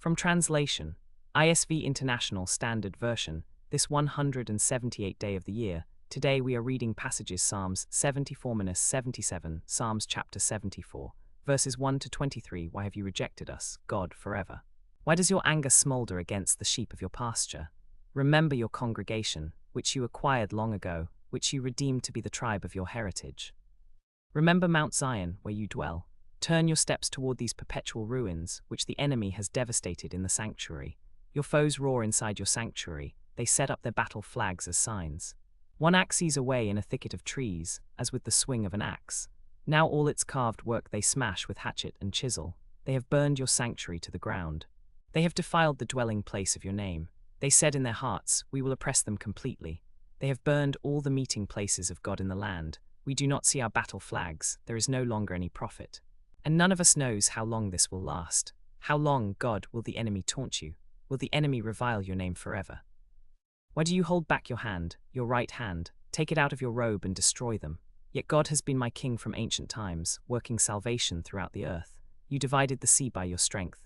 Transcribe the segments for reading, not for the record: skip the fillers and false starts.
From translation, ISV International Standard Version, this 178th day of the year, today we are reading passages Psalms 74-77, Psalms chapter 74, verses 1 to 23. Why have you rejected us, God, forever? Why does your anger smolder against the sheep of your pasture? Remember your congregation, which you acquired long ago, which you redeemed to be the tribe of your heritage. Remember Mount Zion, where you dwell. Turn your steps toward these perpetual ruins, which the enemy has devastated in the sanctuary. Your foes roar inside your sanctuary, they set up their battle flags as signs. One axes away in a thicket of trees, as with the swing of an axe. Now all its carved work they smash with hatchet and chisel. They have burned your sanctuary to the ground. They have defiled the dwelling place of your name. They said in their hearts, we will oppress them completely. They have burned all the meeting places of God in the land. We do not see our battle flags, there is no longer any profit. And none of us knows how long this will last. How long, God, will the enemy taunt you? Will the enemy revile your name forever? Why do you hold back your hand, your right hand? Take it out of your robe and destroy them. Yet God has been my king from ancient times, working salvation throughout the earth. You divided the sea by your strength.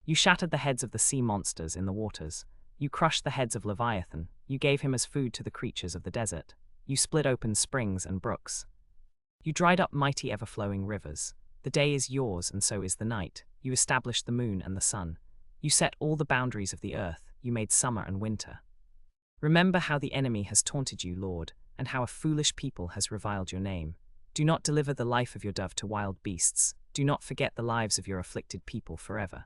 You shattered the heads of the sea monsters in the waters. You crushed the heads of Leviathan. You gave him as food to the creatures of the desert. You split open springs and brooks. You dried up mighty ever-flowing rivers. The day is yours, and so is the night. You established the moon and the sun. You set all the boundaries of the earth. You made summer and winter. Remember how the enemy has taunted you, Lord, and how a foolish people has reviled your name. Do not deliver the life of your dove to wild beasts. Do not forget the lives of your afflicted people forever.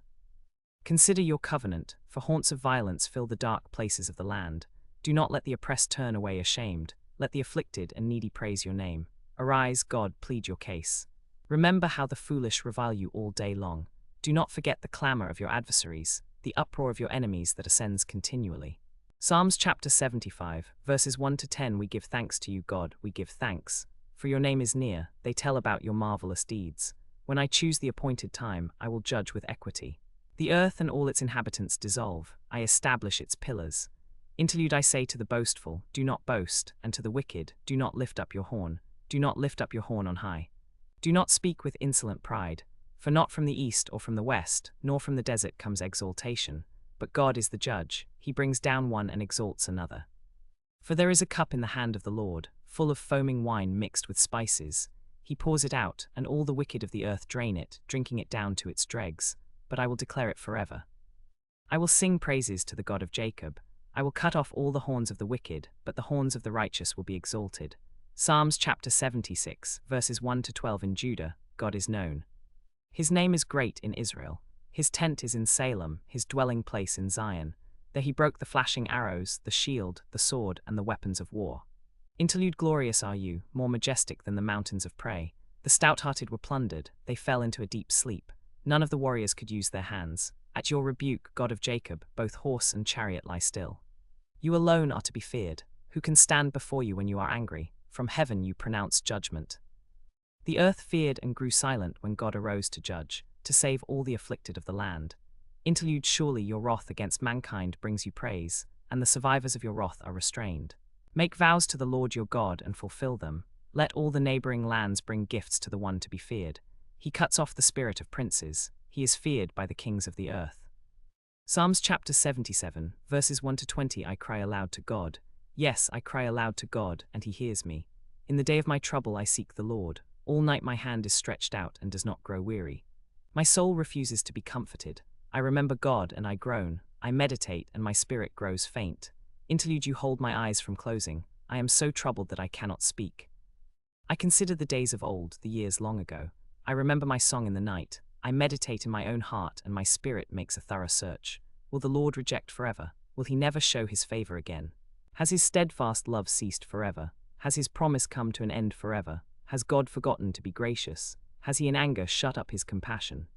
Consider your covenant, for haunts of violence fill the dark places of the land. Do not let the oppressed turn away ashamed. Let the afflicted and needy praise your name. Arise, God, plead your case. Remember how the foolish revile you all day long. Do not forget the clamor of your adversaries, the uproar of your enemies that ascends continually. Psalms chapter 75, verses 1 to 10. We give thanks to you, God, we give thanks. For your name is near, they tell about your marvelous deeds. When I choose the appointed time, I will judge with equity. The earth and all its inhabitants dissolve, I establish its pillars. Interlude. I say to the boastful, do not boast, and to the wicked, do not lift up your horn. Do not lift up your horn on high. Do not speak with insolent pride, for not from the east or from the west, nor from the desert comes exaltation. But God is the judge, he brings down one and exalts another. For there is a cup in the hand of the Lord, full of foaming wine mixed with spices. He pours it out, and all the wicked of the earth drain it, drinking it down to its dregs. But I will declare it forever. I will sing praises to the God of Jacob. I will cut off all the horns of the wicked, but the horns of the righteous will be exalted. Psalms chapter 76, verses 1 to 12. In Judah, God is known. His name is great in Israel. His tent is in Salem, his dwelling place in Zion. There he broke the flashing arrows, the shield, the sword, and the weapons of war. Interlude. Glorious are you, more majestic than the mountains of prey. The stout-hearted were plundered, they fell into a deep sleep. None of the warriors could use their hands. At your rebuke, God of Jacob, both horse and chariot lie still. You alone are to be feared. Who can stand before you when you are angry? From heaven you pronounce judgment. The earth feared and grew silent when God arose to judge, to save all the afflicted of the land. Interlude. Surely your wrath against mankind brings you praise, and the survivors of your wrath are restrained. Make vows to the Lord your God and fulfill them. Let all the neighboring lands bring gifts to the one to be feared. He cuts off the spirit of princes. He is feared by the kings of the earth. Psalms chapter 77, verses 1 to 20. I cry aloud to God. Yes, I cry aloud to God, and he hears me. In the day of my trouble I seek the Lord. All night my hand is stretched out and does not grow weary. My soul refuses to be comforted. I remember God and I groan. I meditate and my spirit grows faint. Interlude. You hold my eyes from closing. I am so troubled that I cannot speak. I consider the days of old, the years long ago. I remember my song in the night. I meditate in my own heart and my spirit makes a thorough search. Will the Lord reject forever? Will he never show his favor again? Has his steadfast love ceased forever? Has his promise come to an end forever? Has God forgotten to be gracious? Has he in anger shut up his compassion?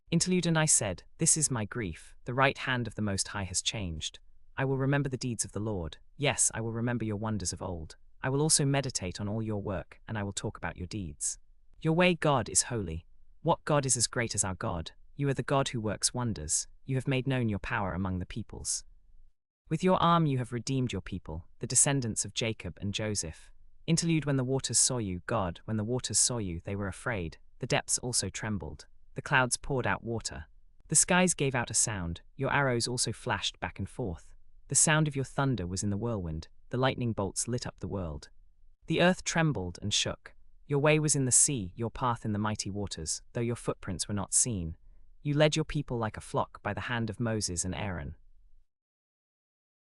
Interlude. And I said, this is my grief. The right hand of the Most High has changed. I will remember the deeds of the Lord. Yes, I will remember your wonders of old. I will also meditate on all your work, and I will talk about your deeds. Your way, God, is holy. What God is as great as our God? You are the God who works wonders. You have made known your power among the peoples. With your arm you have redeemed your people, the descendants of Jacob and Joseph. Interlude. When the waters saw you, God, when the waters saw you, they were afraid. The depths also trembled. The clouds poured out water. The skies gave out a sound, your arrows also flashed back and forth. The sound of your thunder was in the whirlwind, the lightning bolts lit up the world. The earth trembled and shook. Your way was in the sea, your path in the mighty waters, though your footprints were not seen. You led your people like a flock by the hand of Moses and Aaron.